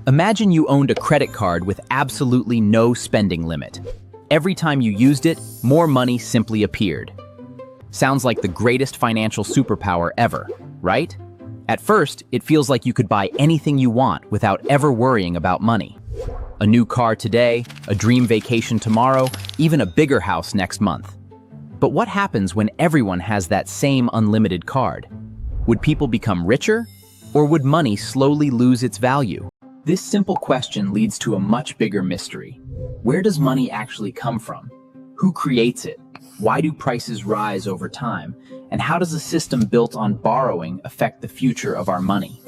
Imagine you owned a credit card with absolutely no spending limit. Every time you used it, more money simply appeared. Sounds like the greatest financial superpower ever, right? At first, it feels like you could buy anything you want without ever worrying about money. A new car today, a dream vacation tomorrow, even a bigger house next month. But what happens when everyone has that same unlimited card? Would people become richer? Or would money slowly lose its value? This simple question leads to a much bigger mystery. Where does money actually come from? Who creates it? Why do prices rise over time? And how does a system built on borrowing affect the future of our money?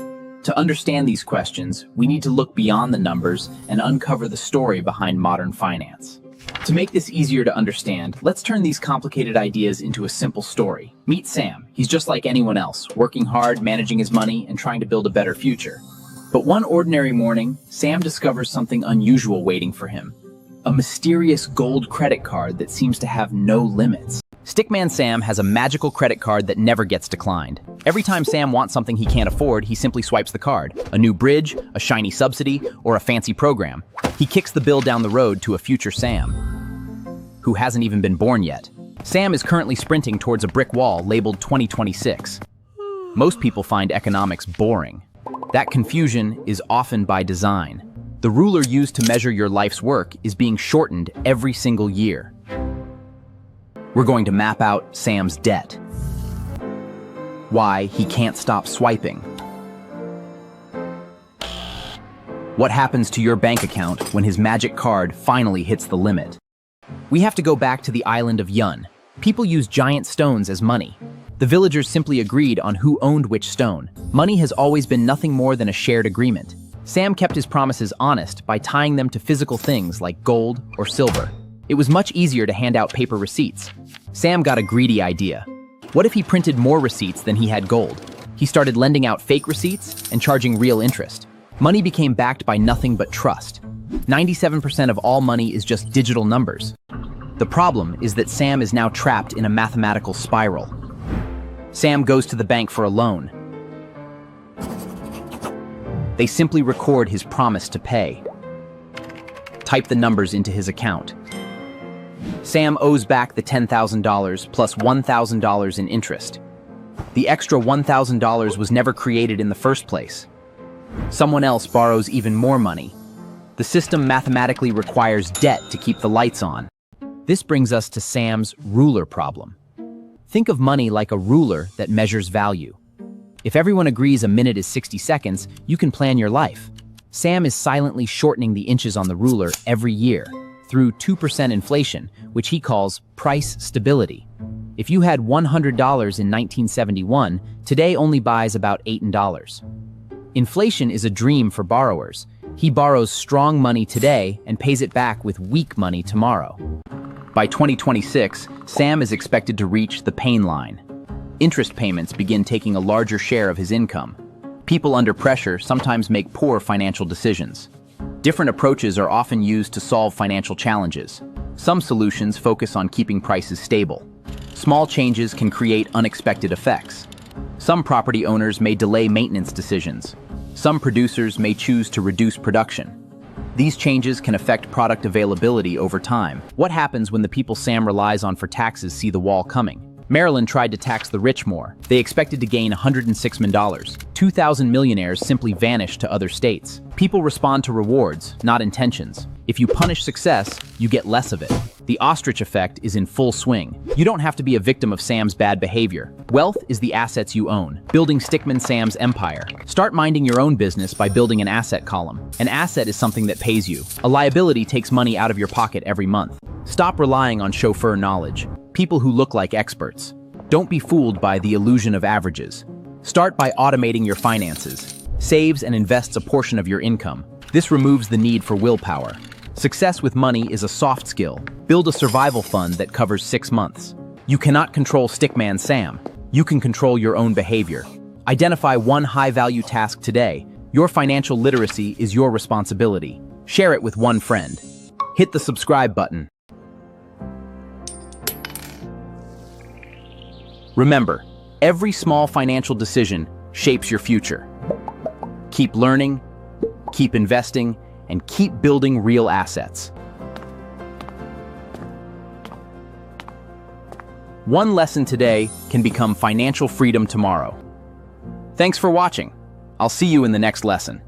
To understand these questions, we need to look beyond the numbers and uncover the story behind modern finance. To make this easier to understand, let's turn these complicated ideas into a simple story. Meet Sam. He's just like anyone else, working hard, managing his money, and trying to build a better future. But one ordinary morning, Sam discovers something unusual waiting for him. A mysterious gold credit card that seems to have no limits. Stickman Sam has a magical credit card that never gets declined. Every time Sam wants something he can't afford, he simply swipes the card. A new bridge, a shiny subsidy, or a fancy program. He kicks the bill down the road to a future Sam, who hasn't even been born yet. Sam is currently sprinting towards a brick wall labeled 2026. Most people find economics boring. That confusion is often by design. The ruler used to measure your life's work is being shortened every single year. We're going to map out Sam's debt. Why he can't stop swiping. What happens to your bank account when his magic card finally hits the limit? We have to go back to the island of Yun. People use giant stones as money. The villagers simply agreed on who owned which stone. Money has always been nothing more than a shared agreement. Sam kept his promises honest by tying them to physical things like gold or silver. It was much easier to hand out paper receipts. Sam got a greedy idea. What if he printed more receipts than he had gold? He started lending out fake receipts and charging real interest. Money became backed by nothing but trust. 97% of all money is just digital numbers. The problem is that Sam is now trapped in a mathematical spiral. Sam goes to the bank for a loan. They simply record his promise to pay. Type the numbers into his account. Sam owes back the $10,000 plus $1,000 in interest. The extra $1,000 was never created in the first place. Someone else borrows even more money. The system mathematically requires debt to keep the lights on. This brings us to Sam's ruler problem. Think of money like a ruler that measures value. If everyone agrees a minute is 60 seconds, you can plan your life. Sam is silently shortening the inches on the ruler every year through 2% inflation, which he calls price stability. If you had $100 in 1971, today only buys about $8. Inflation is a dream for borrowers. He borrows strong money today and pays it back with weak money tomorrow. By 2026, Sam is expected to reach the pain line. Interest payments begin taking a larger share of his income. People under pressure sometimes make poor financial decisions. Different approaches are often used to solve financial challenges. Some solutions focus on keeping prices stable. Small changes can create unexpected effects. Some property owners may delay maintenance decisions. Some producers may choose to reduce production. These changes can affect product availability over time. What happens when the people Sam relies on for taxes see the wall coming? Maryland tried to tax the rich more. They expected to gain $106 million. 2,000 millionaires simply vanished to other states. People respond to rewards, not intentions. If you punish success, you get less of it. The ostrich effect is in full swing. You don't have to be a victim of Sam's bad behavior. Wealth is the assets you own. Building Stickman Sam's empire. Start minding your own business by building an asset column. An asset is something that pays you. A liability takes money out of your pocket every month. Stop relying on chauffeur knowledge. People who look like experts. Don't be fooled by the illusion of averages. Start by automating your finances. Saves and invests a portion of your income. This removes the need for willpower. Success with money is a soft skill. Build a survival fund that covers 6 months. You cannot control Stickman Sam. You can control your own behavior. Identify one high-value task today. Your financial literacy is your responsibility. Share it with one friend. Hit the subscribe button. Remember, every small financial decision shapes your future. Keep learning, keep investing, and keep building real assets. One lesson today can become financial freedom tomorrow. Thanks for watching. I'll see you in the next lesson.